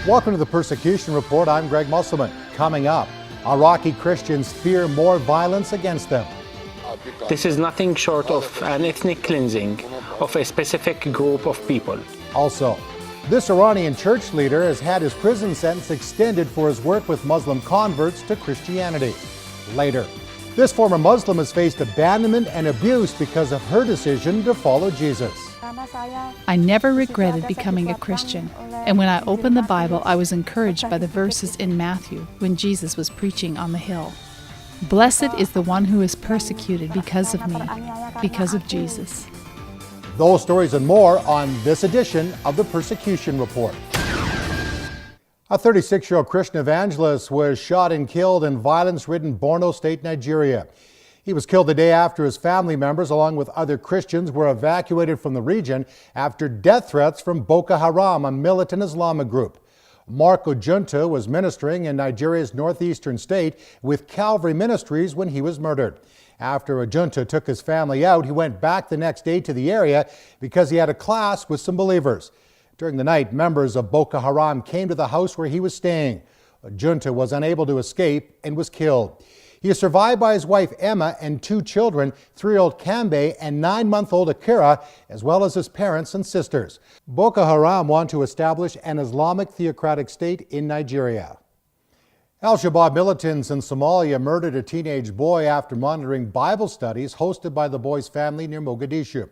Welcome to the Persecution Report. I'm Greg Musselman. Coming up, Iraqi Christians fear more violence against them. This is nothing short of an ethnic cleansing of a specific group of people. Also, this Iranian church leader has had his prison sentence extended for his work with Muslim converts to Christianity. Later, this former Muslim has faced abandonment and abuse because of her decision to follow Jesus. I never regretted becoming a Christian, and when I opened the Bible, I was encouraged by the verses in Matthew when Jesus was preaching on the hill. Blessed is the one who is persecuted because of me, because of Jesus. Those stories and more on this edition of the Persecution Report. A 36-year-old Christian evangelist was shot and killed in violence-ridden Borno State, Nigeria. He was killed the day after his family members, along with other Christians, were evacuated from the region after death threats from Boko Haram, a militant Islamic group. Marco Junta was ministering in Nigeria's northeastern state with Calvary Ministries when he was murdered. After Junta took his family out, he went back the next day to the area because he had a class with some believers. During the night, members of Boko Haram came to the house where he was staying. Junta was unable to escape and was killed. He is survived by his wife Emma and two children, 3-year-old Kambe and 9-month-old Akira, as well as his parents and sisters. Boko Haram want to establish an Islamic theocratic state in Nigeria. Al-Shabaab militants in Somalia murdered a teenage boy after monitoring Bible studies hosted by the boy's family near Mogadishu.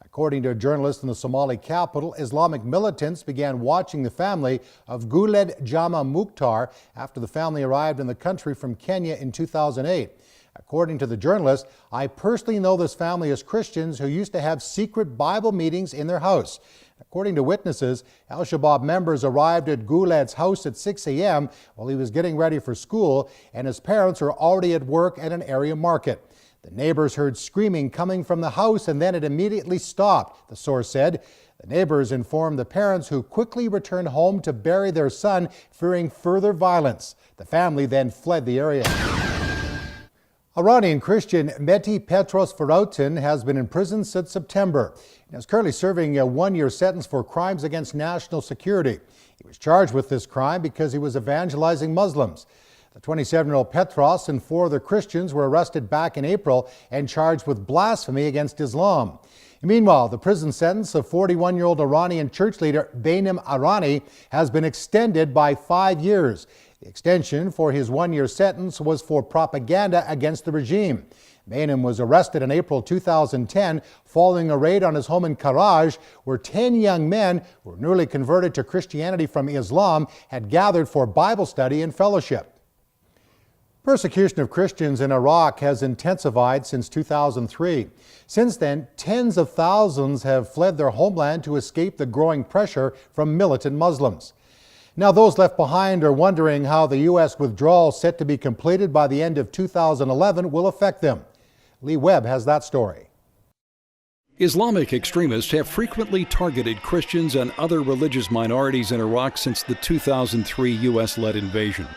According to a journalist in the Somali capital, Islamic militants began watching the family of Guled Jama Mukhtar after the family arrived in the country from Kenya in 2008. According to the journalist, I personally know this family as Christians who used to have secret Bible meetings in their house. According to witnesses, Al-Shabaab members arrived at Guled's house at 6 a.m. while he was getting ready for school, and his parents were already at work at an area market. The neighbors heard screaming coming from the house and then it immediately stopped, the source said. The neighbors informed the parents, who quickly returned home to bury their son, fearing further violence. The family then fled the area. Iranian Christian Mehdi Petros Faroutin has been in prison since September and is currently serving a 1-year sentence for crimes against national security. He was charged with this crime because he was evangelizing Muslims. The 27-year-old Petros and 4 other Christians were arrested back in April and charged with blasphemy against Islam. Meanwhile, the prison sentence of 41-year-old Iranian church leader Behnam Arani has been extended by 5 years. The extension for his 1-year sentence was for propaganda against the regime. Behnam was arrested in April 2010 following a raid on his home in Karaj, where 10 young men who were newly converted to Christianity from Islam had gathered for Bible study and fellowship. Persecution of Christians in Iraq has intensified since 2003. Since then, tens of thousands have fled their homeland to escape the growing pressure from militant Muslims. Now, those left behind are wondering how the U.S. withdrawal set to be completed by the end of 2011 will affect them. Lee Webb has that story. Islamic extremists have frequently targeted Christians and other religious minorities in Iraq since the 2003 U.S.-led invasion.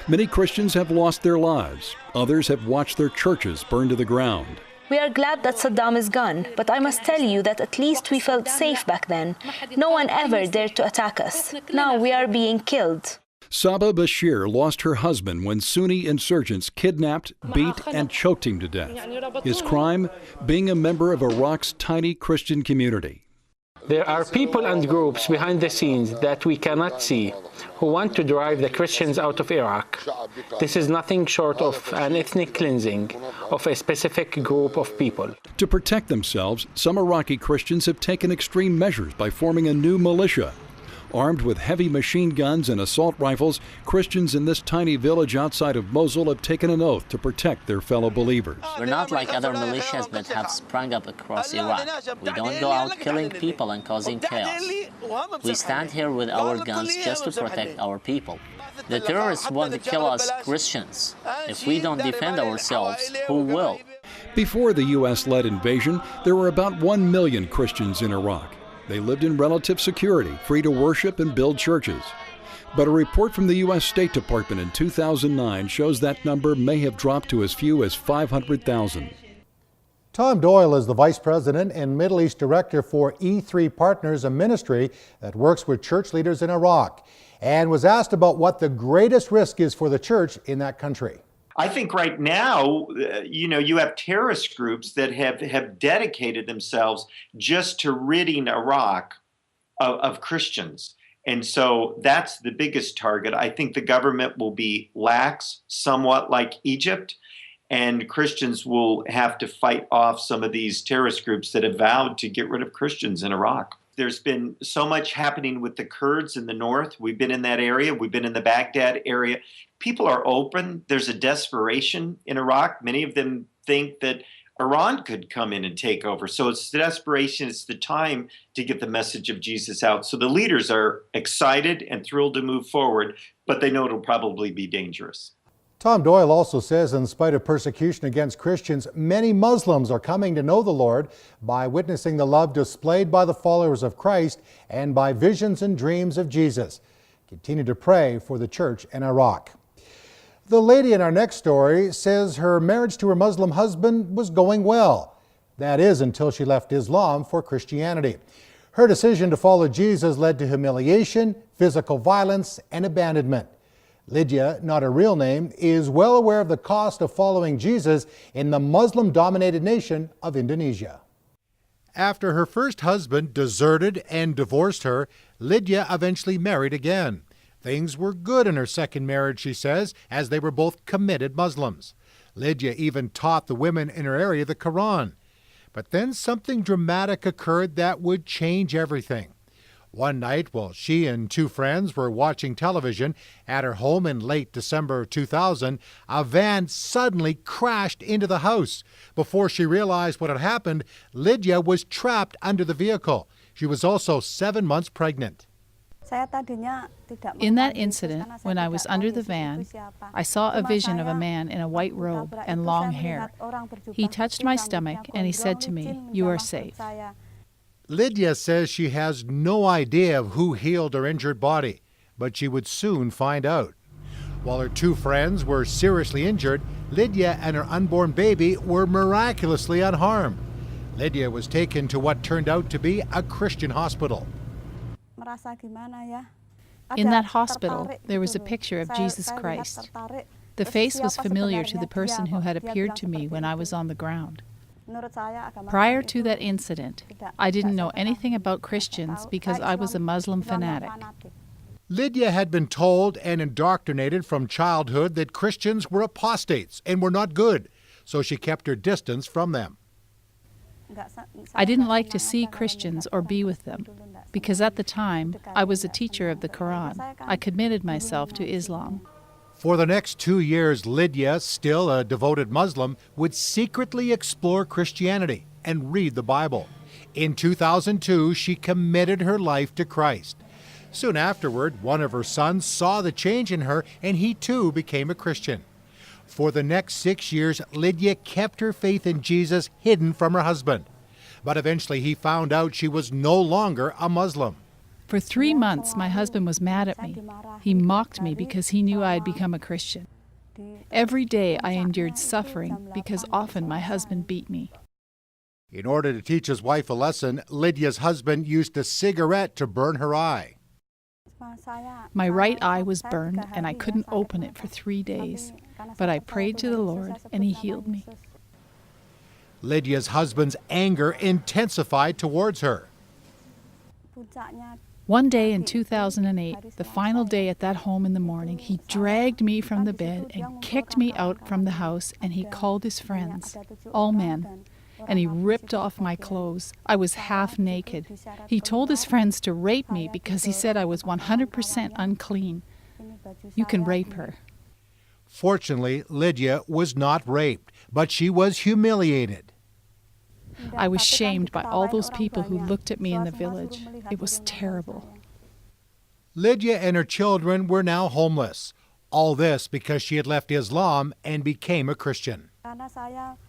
Many Christians have lost their lives. Others have watched their churches burn to the ground. We are glad that Saddam is gone, but I must tell you that at least we felt safe back then. No one ever dared to attack us. Now we are being killed. Saba Bashir lost her husband when Sunni insurgents kidnapped, beat, and choked him to death. His crime? Being a member of Iraq's tiny Christian community. There are people and groups behind the scenes that we cannot see who want to drive the Christians out of Iraq. This is nothing short of an ethnic cleansing of a specific group of people. To protect themselves, some Iraqi Christians have taken extreme measures by forming a new militia. Armed with heavy machine guns and assault rifles, Christians in this tiny village outside of Mosul have taken an oath to protect their fellow believers. We're not like other militias that have sprung up across Iraq. We don't go out killing people and causing chaos. We stand here with our guns just to protect our people. The terrorists want to kill us Christians. If we don't defend ourselves, who will? Before the U.S.-led invasion, there were about 1 million Christians in Iraq. They lived in relative security, free to worship and build churches. But a report from the U.S. State Department in 2009 shows that number may have dropped to as few as 500,000. Tom Doyle is the Vice President and Middle East Director for E3 Partners, a ministry that works with church leaders in Iraq. and was asked about what the greatest risk is for the church in that country. I think right now, you have terrorist groups that have dedicated themselves just to ridding Iraq of Christians. And so that's the biggest target. I think the government will be lax, somewhat like Egypt, and Christians will have to fight off some of these terrorist groups that have vowed to get rid of Christians in Iraq. There's been so much happening with the Kurds in the north. We've been in that area. We've been in the Baghdad area. People are open. There's a desperation in Iraq. Many of them think that Iran could come in and take over. So it's the desperation. It's the time to get the message of Jesus out. So the leaders are excited and thrilled to move forward, but they know it'll probably be dangerous. Tom Doyle also says in spite of persecution against Christians, many Muslims are coming to know the Lord by witnessing the love displayed by the followers of Christ and by visions and dreams of Jesus. Continue to pray for the church in Iraq. The lady in our next story says her marriage to her Muslim husband was going well. That is, until she left Islam for Christianity. Her decision to follow Jesus led to humiliation, physical violence, and abandonment. Lidya, not her real name, is well aware of the cost of following Jesus in the Muslim-dominated nation of Indonesia. After her first husband deserted and divorced her, Lidya eventually married again. Things were good in her second marriage, she says, as they were both committed Muslims. Lidya even taught the women in her area the Quran. But then something dramatic occurred that would change everything. One night, while she and two friends were watching television at her home in late December 2000, a van suddenly crashed into the house. Before she realized what had happened, Lidya was trapped under the vehicle. She was also 7 months pregnant. In that incident, when I was under the van, I saw a vision of a man in a white robe and long hair. He touched my stomach and he said to me, "You are safe." Lidya says she has no idea of who healed her injured body, but she would soon find out. While her two friends were seriously injured, Lidya and her unborn baby were miraculously unharmed. Lidya was taken to what turned out to be a Christian hospital. In that hospital, there was a picture of Jesus Christ. The face was familiar to the person who had appeared to me when I was on the ground. Prior to that incident, I didn't know anything about Christians because I was a Muslim fanatic. Lidya had been told and indoctrinated from childhood that Christians were apostates and were not good, so she kept her distance from them. I didn't like to see Christians or be with them because at the time I was a teacher of the Quran. I committed myself to Islam. For the next 2 years, Lidya, still a devoted Muslim, would secretly explore Christianity and read the Bible. In 2002, she committed her life to Christ. Soon afterward, one of her sons saw the change in her, and he too became a Christian. For the next 6 years, Lidya kept her faith in Jesus hidden from her husband. But eventually he found out she was no longer a Muslim. For 3 months, my husband was mad at me. He mocked me because he knew I had become a Christian. Every day I endured suffering because often my husband beat me. In order to teach his wife a lesson, Lidya's husband used a cigarette to burn her eye. My right eye was burned and I couldn't open it for 3 days. But I prayed to the Lord and He healed me. Lidya's husband's anger intensified towards her. One day in 2008, the final day at that home in the morning, he dragged me from the bed and kicked me out from the house, and he called his friends, all men, and he ripped off my clothes. I was half naked. He told his friends to rape me because he said I was 100% unclean. You can rape her. Fortunately, Lidya was not raped, but she was humiliated. I was shamed by all those people who looked at me in the village. It was terrible. Lidya and her children were now homeless. All this because she had left Islam and became a Christian.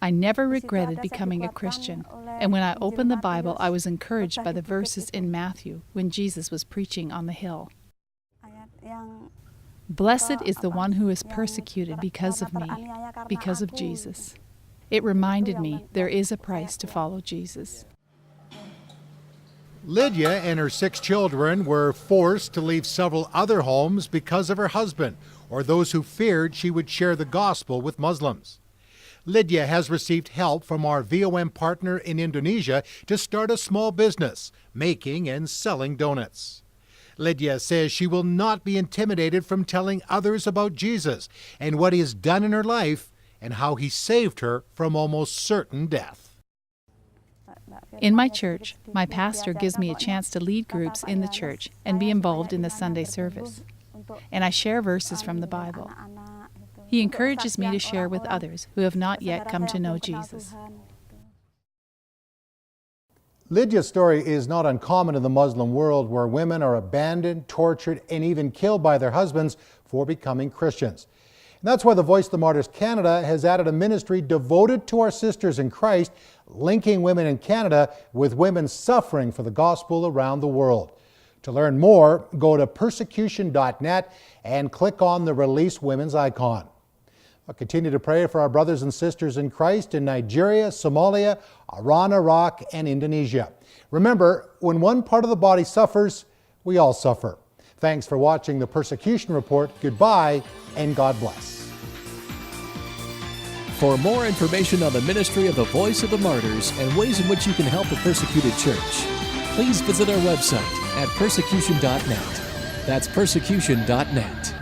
I never regretted becoming a Christian, and when I opened the Bible, I was encouraged by the verses in Matthew when Jesus was preaching on the hill. Blessed is the one who is persecuted because of me, because of Jesus. It reminded me there is a price to follow Jesus. Lidya and her 6 children were forced to leave several other homes because of her husband or those who feared she would share the gospel with Muslims. Lidya has received help from our VOM partner in Indonesia to start a small business, making and selling donuts. Lidya says she will not be intimidated from telling others about Jesus and what he has done in her life and how he saved her from almost certain death. In my church, my pastor gives me a chance to lead groups in the church and be involved in the Sunday service. And I share verses from the Bible. He encourages me to share with others who have not yet come to know Jesus. Lidya's story is not uncommon in the Muslim world, where women are abandoned, tortured, and even killed by their husbands for becoming Christians. And that's why the Voice of the Martyrs Canada has added a ministry devoted to our sisters in Christ, linking women in Canada with women suffering for the gospel around the world. To learn more, go to persecution.net and click on the Release Women's icon. I'll continue to pray for our brothers and sisters in Christ in Nigeria, Somalia, Iran, Iraq, and Indonesia. Remember, when one part of the body suffers, we all suffer. Thanks for watching the Persecution Report. Goodbye, and God bless. For more information on the ministry of the Voice of the Martyrs and ways in which you can help the persecuted church, please visit our website at persecution.net. That's persecution.net.